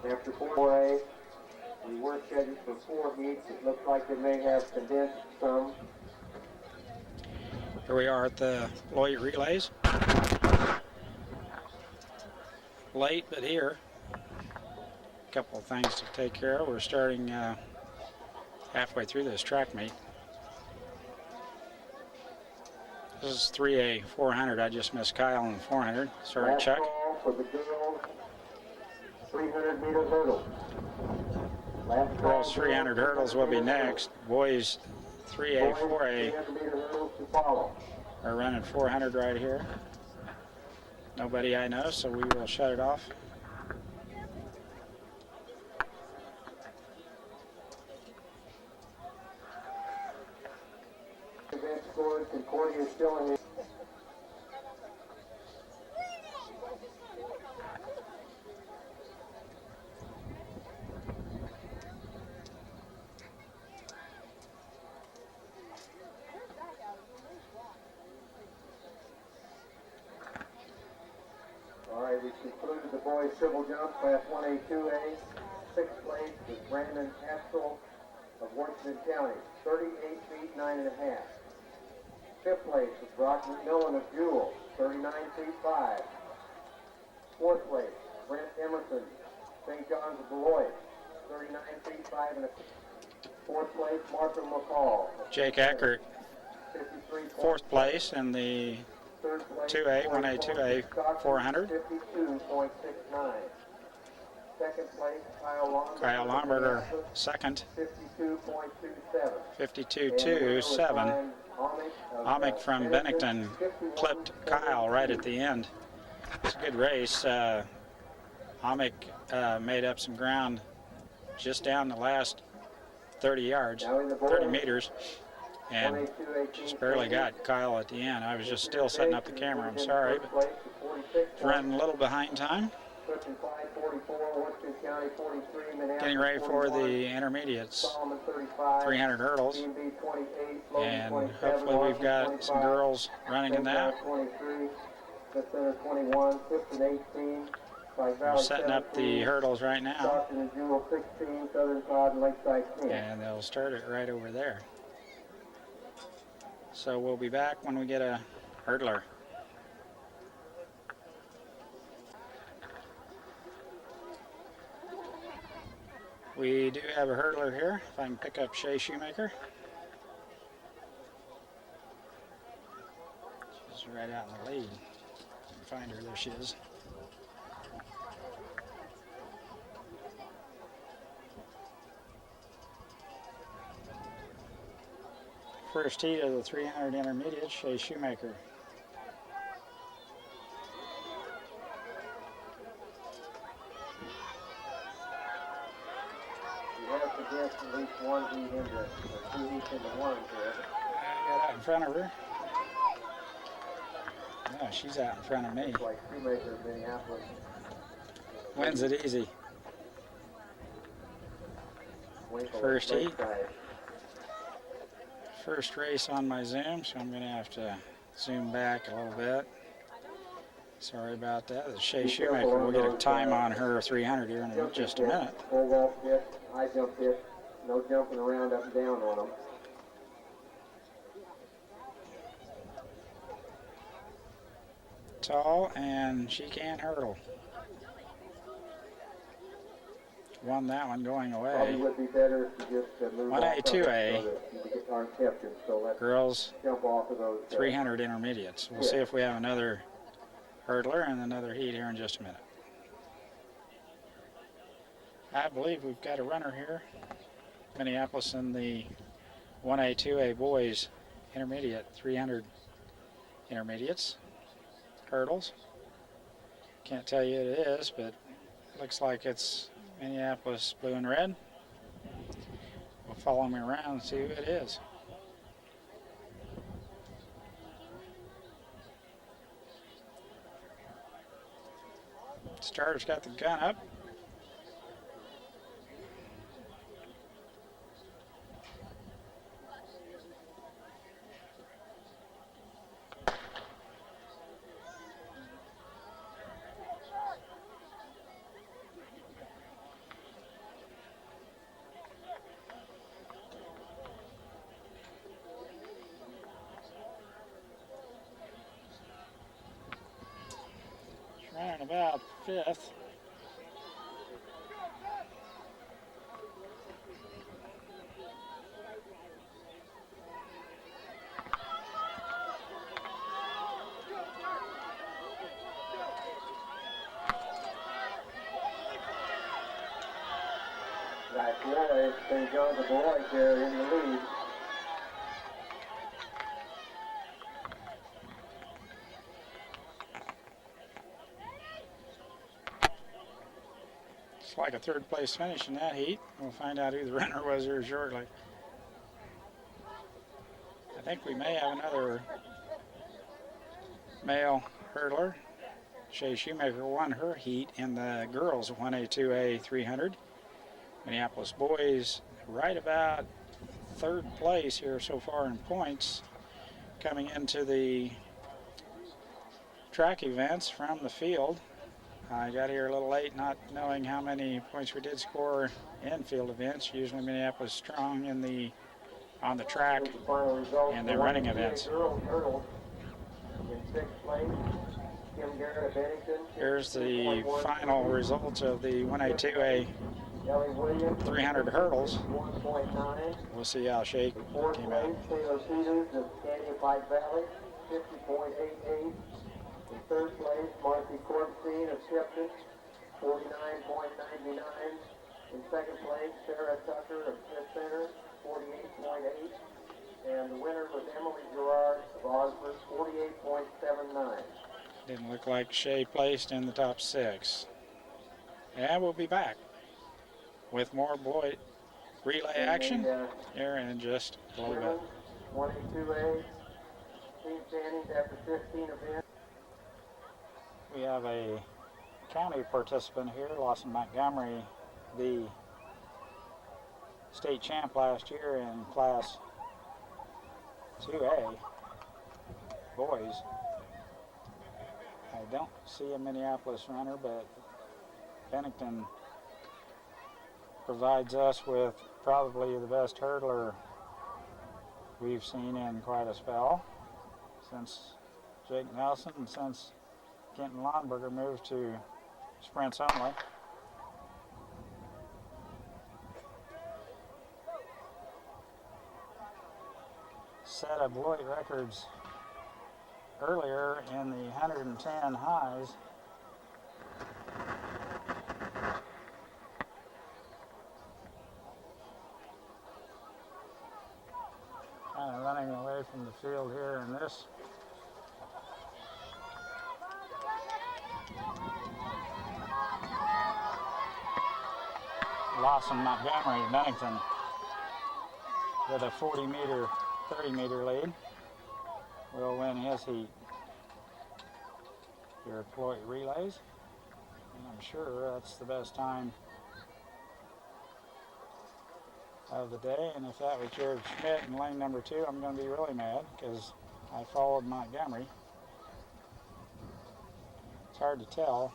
After 4A, we were scheduled for 4 heats. It looks like they may have condensed some. Here we are at the Beloit relays. Late, but here. A couple of things to take care of. We're starting halfway through this track meet. This is 3A 400. I just missed Kyle in the 400. Sorry, Last Chuck. call for the girls 300-meter hurdle. Girls 300 hurdles will be next. Boys 3A 4A 300-meter hurdles to follow. are running 400 right here. Nobody I know, so we will shut it off. Event scores, Concordia still in the All right, we concluded the boys triple jump, class 1A, 2A. Sixth place is Brandon Astral of Washington County, 38 feet 9.5. Fifth place is Brock McMillan of Jewell, 39 feet 5. Fourth place, Brent Emerson, St. John's of Beloit, 39 feet 5 and a. Fourth place, Martha McCall. Jake Eckert, 53. fourth place in the 2A, 1A, 2A 400. 52.69. Second place, Kyle Lomberger, second, 52.27. 52.27. Amick from Bennington clipped Kyle right at the end. It's a good race. Amick made up some ground just down the last 30 yards, 30 meters, and just barely got Kyle at the end. I was just still setting up the camera, I'm sorry, but running a little behind time. Getting ready for the intermediates, 300 hurdles, and hopefully we've got some girls running in that. We're setting up the hurdles right now, and they'll start it right over there. So we'll be back when we get a hurdler. We do have a hurdler here, if I can pick up Shay Shoemaker. She's right out in the lead. Find her, there she is. First heat of the 300 intermediate, Shay Shoemaker. At least one heat into, or 2 heats into one, correct? I got out in front of her. No, she's out in front of me. Like Shoemaker of Minneapolis. Wins it easy. First heat. First race on my Zoom, so I'm going to have to zoom back a little bit. Sorry about that. It's Shay Shoemaker. We'll get a time on her 300 here in just a minute. Hold off hit, high jump hit. No jumping around up and down on them. Tall, and she can hurdle. Won that one going away. Probably would be better if you just move 1A, 2A. Aren't tempted, so let's Girls, jump off of those. 300 intermediates. We'll see if we have another hurdler and another heat here in just a minute. I believe we've got a runner here. Minneapolis in the 1A, 2A boys intermediate, 300 intermediates, hurdles. Can't tell you it is, but it looks like it's Minneapolis blue and red. We'll follow me around and see who it is. Starter's got the gun up. 5th. Nice boy, St. John's of Beloit there in the lead. It's like a 3rd place finish in that heat. We'll find out who the runner was here shortly. I think we may have another male hurdler. Shay Shoemaker won her heat in the girls 1A, 2A, 300. Minneapolis boys right about 3rd place here so far in points. Coming into the track events from the field. I got here a little late, not knowing how many points we did score in field events. Usually Minneapolis strong on the track and their running events. In 6th place, Kim Garrett of Bennington. Here's the final results of the 1A, 2A 300 hurdles. 1.9. We'll see how Shake came out. Taylor Peters of Canyon Pike Valley, 50.88. In 3rd place, Marcy Corpstein of Tipton, 49.99. In 2nd place, Sarah Tucker of Smith Center, 48.8. And the winner was Emily Gerard of Osborne, 48.79. Didn't look like Shay placed in the top 6. And we'll be back with more Beloit relay action here in just a little bit. 22A, team standings after 15 events. We have a county participant here, Lawson Montgomery, the state champ last year in Class 2A boys. I don't see a Minneapolis runner, but Bennington provides us with probably the best hurdler we've seen in quite a spell since Jake Nelson and since Kenton Lonberger moved to sprints only. Set a Beloit records earlier in the 110 highs. Kind of running away from the field here in this. Lawson Montgomery of Bennington with a 40-meter, 30-meter lead will win his heat here at Beloit Relays. And I'm sure that's the best time of the day. And if that was Jared Schmidt in lane number 2, I'm going to be really mad because I followed Montgomery. It's hard to tell.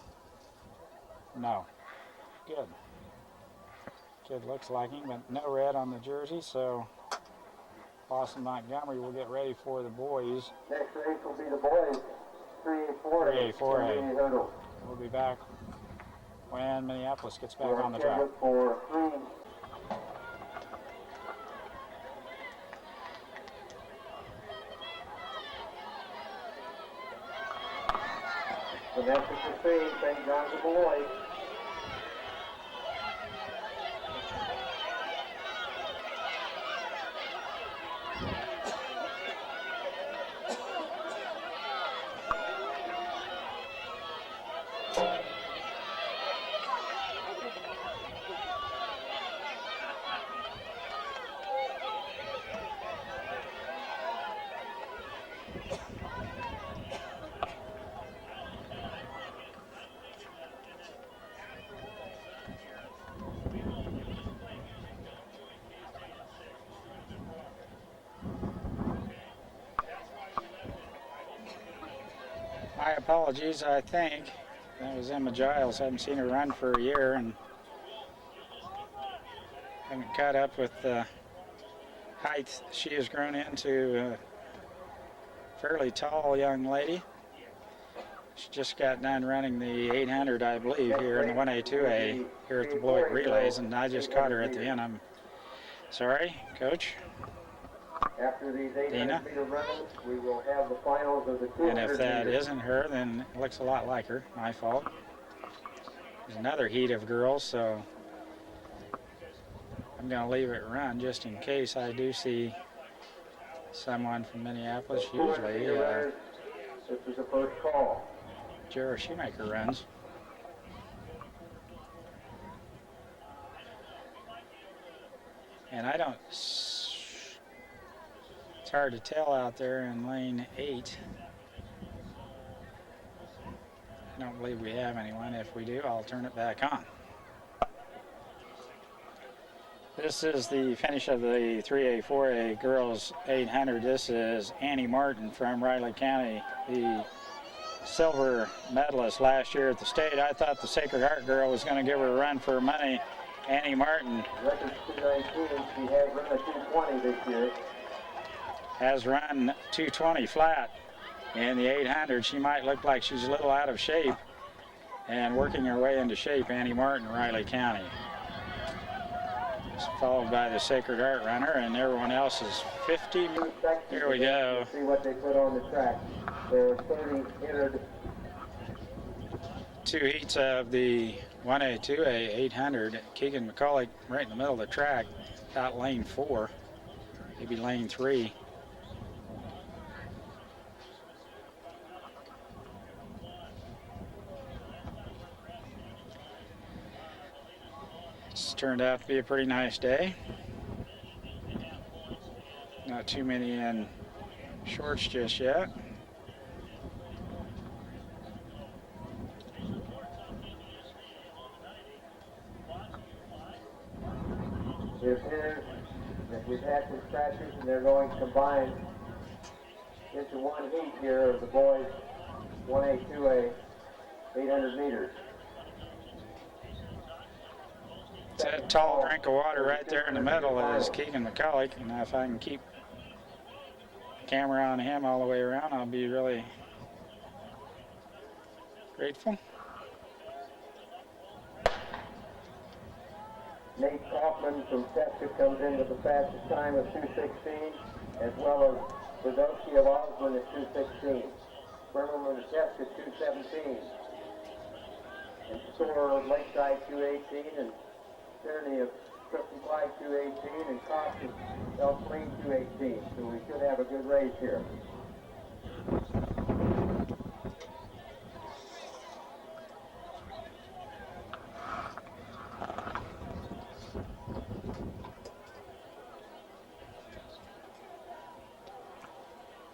No. Good. Kid looks like him, but no red on the jersey, so Lawson Montgomery will get ready for the boys. Next race will be the boys, 3A, 4A. We'll be back when Minneapolis gets back on the track. For 3. Vanessa Christine, St. John's of Beloit. My apologies, I think. That was Emma Giles. I haven't seen her run for a year and haven't caught up with the height she has grown into. A fairly tall young lady. She just got done running the 800, I believe, here in the 1A, 2A, here at the Beloit Relays, and I just caught her at the end. I'm sorry, Coach. After these Dina. 800-meter runs, we will have the finals of the 200 And if that meters. isn't her, then it looks a lot like her. My fault. There's another heat of girls, so I'm going to leave it run just in case I do see someone from Minneapolis. Usually, this is the first call. Jara Shoemaker runs. And I don't... It's hard to tell out there in lane 8. I don't believe we have anyone. If we do, I'll turn it back on. This is the finish of the 3A, 4A girls 800. This is Annie Martin from Riley County, the silver medalist last year at the state. I thought the Sacred Heart girl was going to give her a run for her money. Annie Martin Record 219. She has run a 220 this year. Has run 220 flat in the 800. She might look like she's a little out of shape and working her way into shape. Annie Martin, Riley County. It's followed by the Sacred Heart runner, and everyone else is 50. Here we go. See what they put on the track. There are 30 entered. 2 heats of the 1A, 2A, 800. Keegan McCulloch right in the middle of the track, about lane 4, maybe lane 3. It's turned out to be a pretty nice day. Not too many in shorts just yet. It appears that we've had some scratches and they're going to combine into one heat here of the boys 1A, 2A, 800 meters. It's a tall drink of water right there in the middle is Keegan McCulloch, and if I can keep the camera on him all the way around, I'll be really grateful. Nate Kaufman from Teska comes in with the fastest time of 2:16, as well as Berdowski of Osborne at 2:16. Berman of Teska 2:17. And Soar of Lakeside 2:18, and Tierney of Clifton Clyde 2:18, and Cox of Elk Plain 2:18. So we should have a good race here.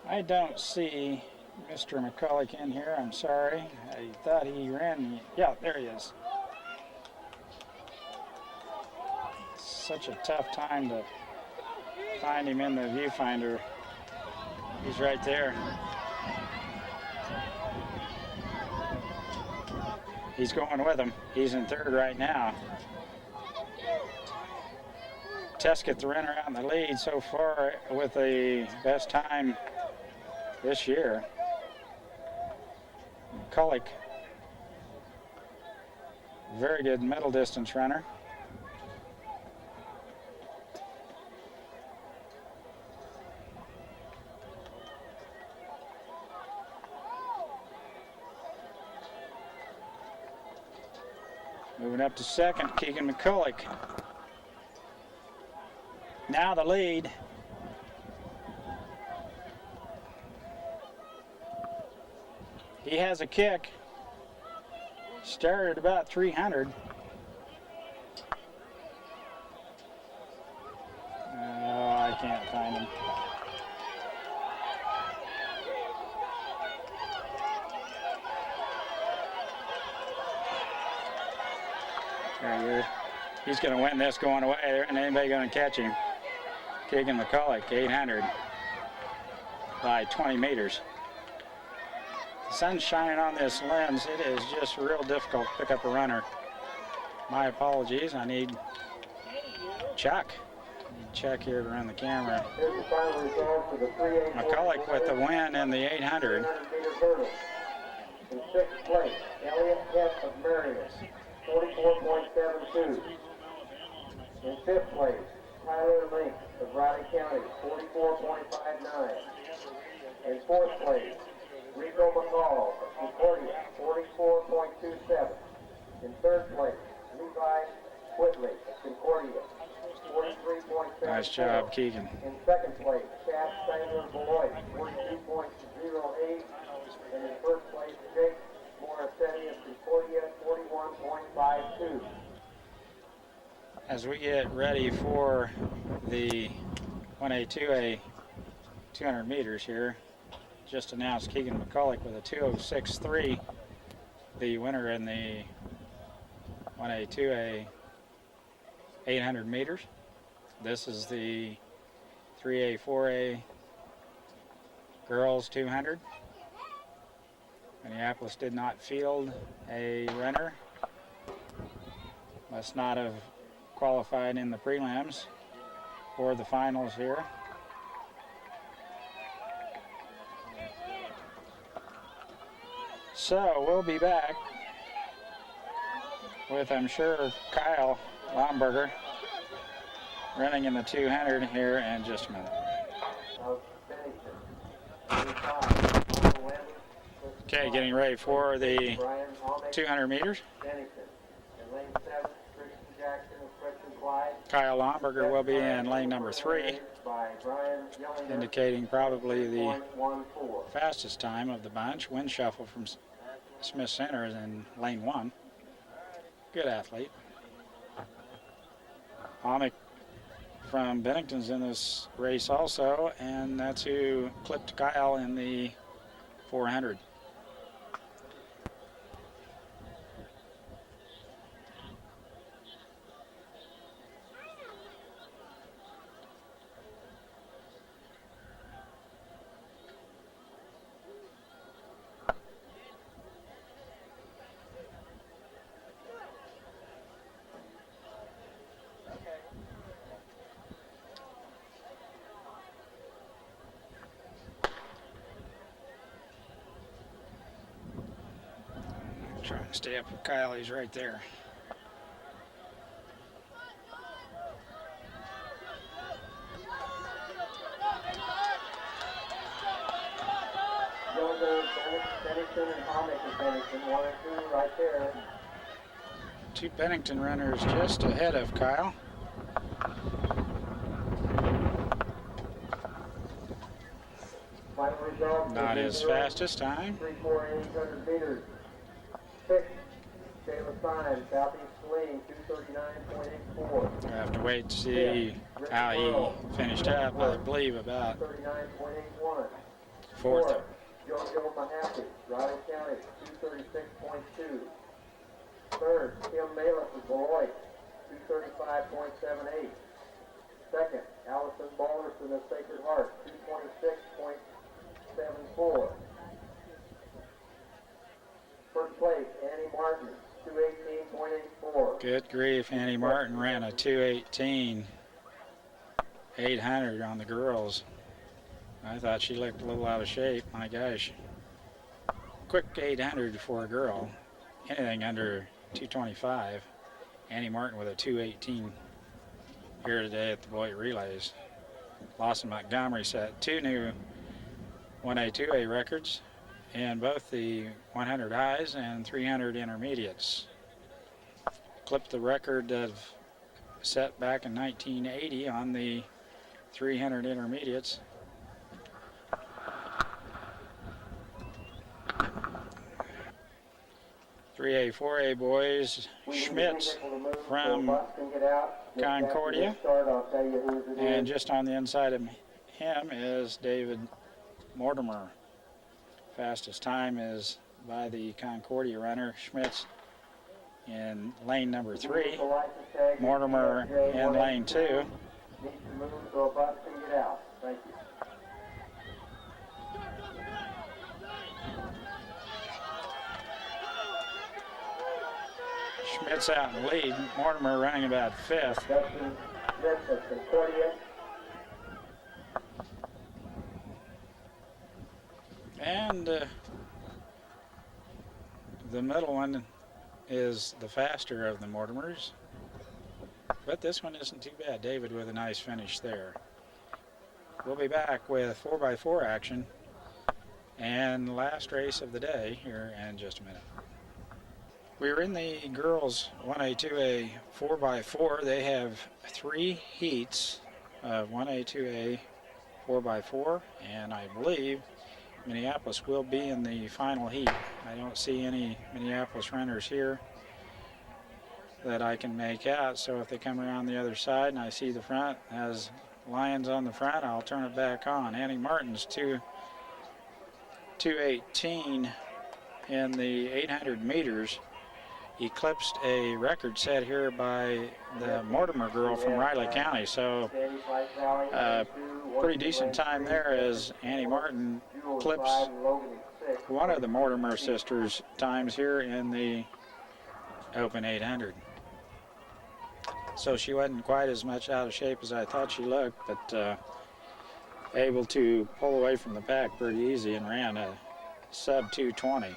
I don't see Mr. McCulloch in here. I'm sorry. I thought he ran. Yeah, there he is. Such a tough time to find him in the viewfinder. He's right there. He's going with him. He's in third right now. Teska, the runner out in the lead so far with the best time this year. McCulloch, very good middle distance runner. Moving up to second, Keegan McCulloch. Now the lead. He has a kick. Started about 300. Oh, I can't find him. There he is. He's going to win this going away. There ain't anybody going to catch him. Keegan McCulloch, 800 by 20 meters. The sun's shining on this lens. It is just real difficult to pick up a runner. My apologies. I need Chuck. Chuck here to run the camera. Here's the final result for the 3A. McCulloch with the win in the 800. In 6th place, Elliot Hess of Marius, 44.72. In 5th place, Tyler Link of Riley County, 44.59. In 4th place, Rico McCall of Concordia, 44.27. In 3rd place, Levi Whitley of Concordia, 43.7. Nice job, Keegan. In 2nd place, Chad Steiner of Beloit, 42.08. And in 1st place, Jake Morasetti of Concordia, 41.52. As we get ready for the 1A, 2A 200 meters here, just announced Keegan McCulloch with a 2:06.3, the winner in the 1A, 2A 800 meters. This is the 3A, 4A girls 200. Minneapolis did not field a runner. Must not have qualified in the prelims or the finals here. So we'll be back with, I'm sure, Kyle Lomberger running in the 200 here in just a minute. Okay, getting ready for the 200 meters. Kyle Lomberger will be in lane number 3, indicating probably the fastest time of the bunch. Wind shuffle from Smith Center is in lane 1. Good athlete. Amick from Bennington's in this race also, and that's who clipped Kyle in the 400. Trying to stay up with Kyle, he's right there. Bennington and Amick and Bennington, 1 and 2 right there. 2 Bennington runners just ahead of Kyle. Final result. Not his fastest time. 3-4 800 meters. 6th, Shayla Stein, Southeast Lane, 239.84. I have to wait to see how he finished up. I believe about 39.81. 4th. Jojo Mahaffey, Riley County, 236.2. 3rd, Tim Malin of Beloit, 235.78. 2nd, Allison Balderson of Sacred Heart, 226.74. 1st place, Annie Martin, 218.84. Good grief, Annie Martin ran a 2:18 800 on the girls. I thought she looked a little out of shape. My gosh. Quick 800 for a girl. Anything under 225. Annie Martin with a 2:18 here today at the Beloit Relays. Lawson Montgomery set 2 new 1A, 2A records in both the 100 highs and 300 intermediates. Clipped the record of set back in 1980 on the 300 intermediates. "3A, 4A boys, Schmitz from Concordia, and just on the inside of him is David Mortimer. Fastest time is by the Concordia runner, Schmitz, in lane number 3, Mortimer in lane 2. Needs to move so a bus can get out. Thank you. Schmitz out in the lead, Mortimer running about 5th. Justin Smith of Concordia. And The middle one is the faster of the Mortimers, but this one isn't too bad. David with a nice finish there. We'll be back with 4x4 action and last race of the day here in just a minute. We're in the girls 1A, 2A, 4x4. They have 3 heats of 1A, 2A, 4x4, and I believe Minneapolis will be in the final heat. I don't see any Minneapolis runners here that I can make out, so if they come around the other side and I see the front has Lions on the front, I'll turn it back on. Annie Martin's 2:18 in the 800 meters. Eclipsed a record set here by the Mortimer girl from Riley County, so pretty decent time there as Annie Martin clips one of the Mortimer sisters' times here in the Open 800. So she wasn't quite as much out of shape as I thought she looked, but able to pull away from the pack pretty easy and ran a sub 2:20.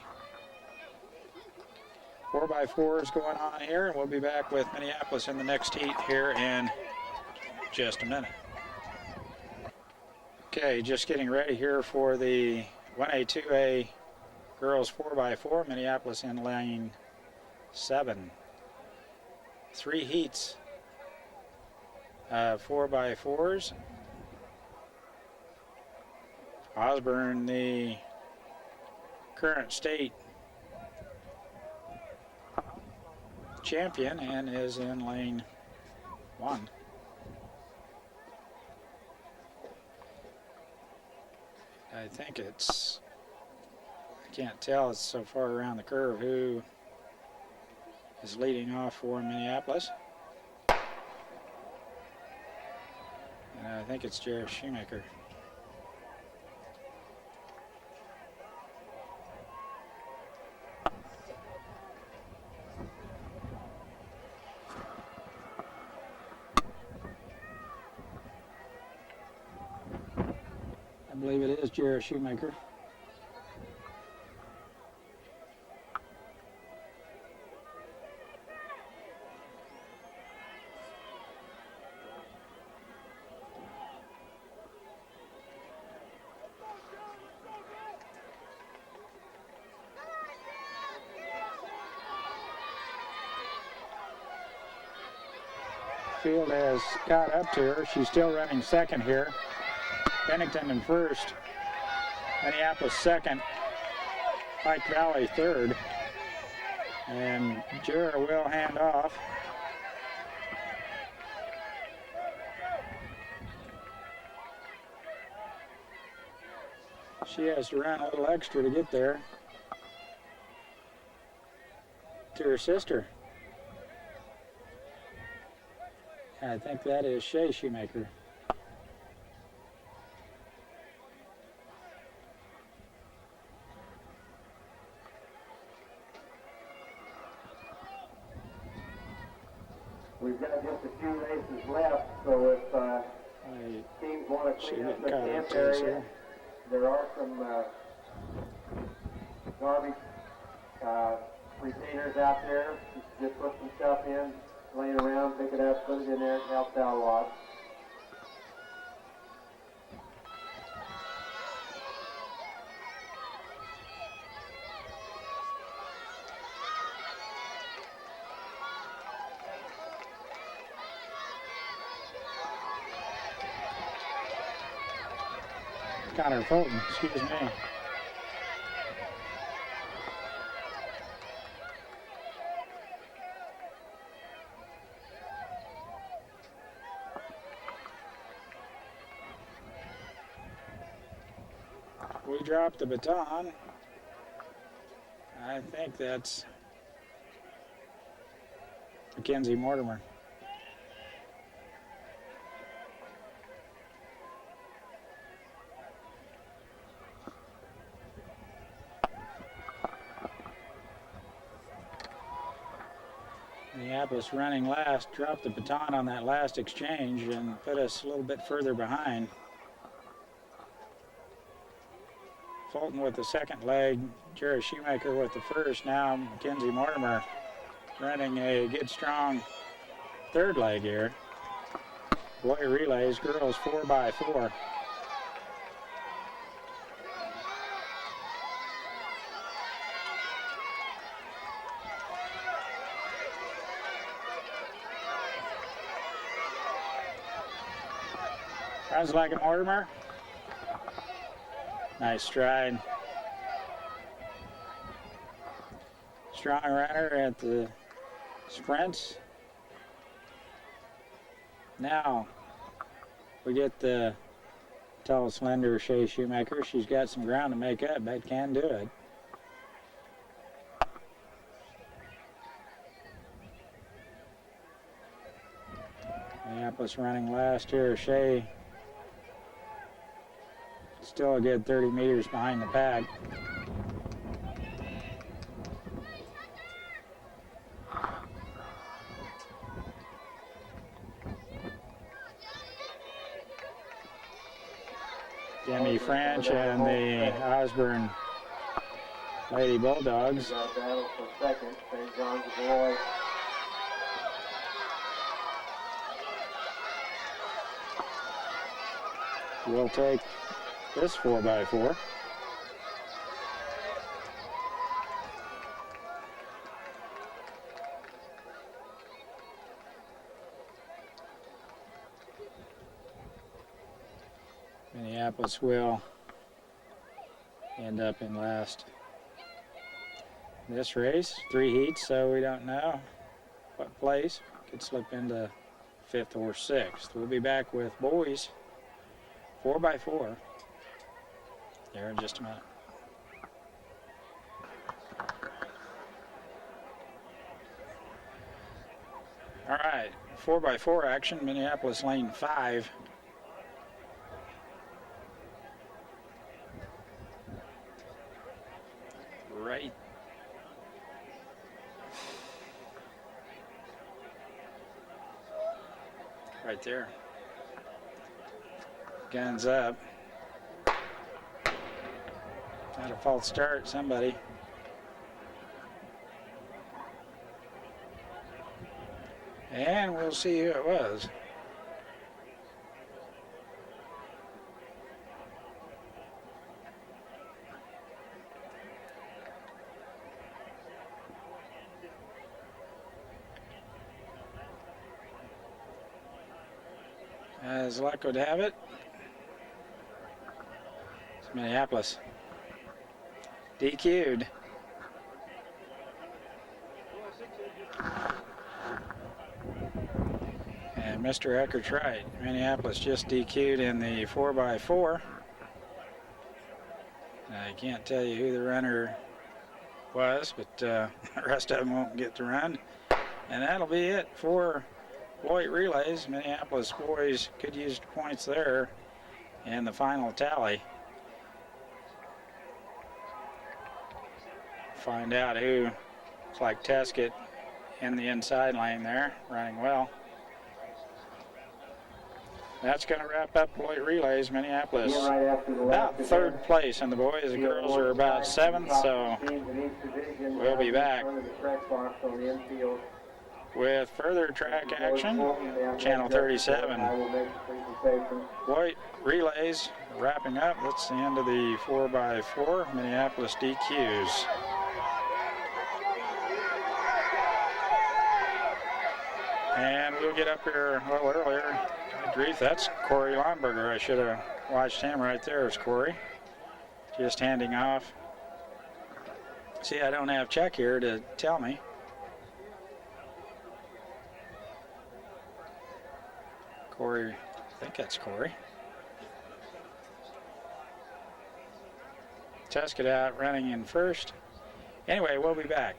4x4 is going on here, and we'll be back with Minneapolis in the next heat here in just a minute. Okay, just getting ready here for the 1A, 2A girls 4x4, Minneapolis in lane 7. 3 heats, 4x4s. Osborne, the current state champion, and is in lane 1. I think it's, I can't tell, it's so far around the curve who is leading off for Minneapolis. And I think it's Jared Shoemaker. I believe it is Jared Shoemaker. Field has caught up to her. She's still running second here. Bennington in first, Minneapolis second, Pike Valley third, and Jura will hand off. She has to run a little extra to get there to her sister. I think that is Shay Shoemaker. We've got just a few races left, so if teams want to clean up the camp area, there are some garbage retainers out there. Just put some stuff in, laying around, pick it up, put it in there, it helps out a lot. Connor Fulton, excuse me. We dropped the baton. I think that's Mackenzie Mortimer. Minneapolis running last, dropped the baton on that last exchange and put us a little bit further behind. Fulton with the second leg, Jerry Shoemaker with the first. Now Mackenzie Mortimer running a good, strong third leg here. Beloit relays, girls 4x4. Runs like a Mortimer. Nice stride. Strong runner at the sprints. Now we get the tall, slender Shea Shoemaker. She's got some ground to make up, but can do it. Minneapolis running last here. Shea still a good 30 meters behind the pack. Demi French and the Osborne Lady Bulldogs. Battle for second, St. John's of Beloit. We'll take this 4x4. Minneapolis will end up in last this race. 3 heats, so we don't know what place. Could slip into 5th or 6th. We'll be back with boys 4x4 there in just a minute. All right, 4x4 action, Minneapolis lane 5. Right there. Guns up. Got a false start, somebody. And we'll see who it was. As luck would have it, it's Minneapolis. DQ'd. And Mr. Eckert's right. Minneapolis just DQ'd in the 4x4. I can't tell you who the runner was, but the rest of them won't get to run. And that'll be it for Beloit relays. Minneapolis boys could use points there in the final tally. Find out who. Looks like Teskett in the inside lane there, running well. That's going to wrap up Beloit relays. Minneapolis about 3rd place, and the boys and girls are about 7th, so we'll be back with further track action. Channel 37. Beloit relays wrapping up. That's the end of the 4x4. Minneapolis DQs. And we'll get up here a little earlier. Good grief, that's Corey Lomberger. I should have watched him right there. It's Corey. Just handing off. See, I don't have Chuck here to tell me. Corey, I think that's Corey. Teskett out running in first. Anyway, we'll be back.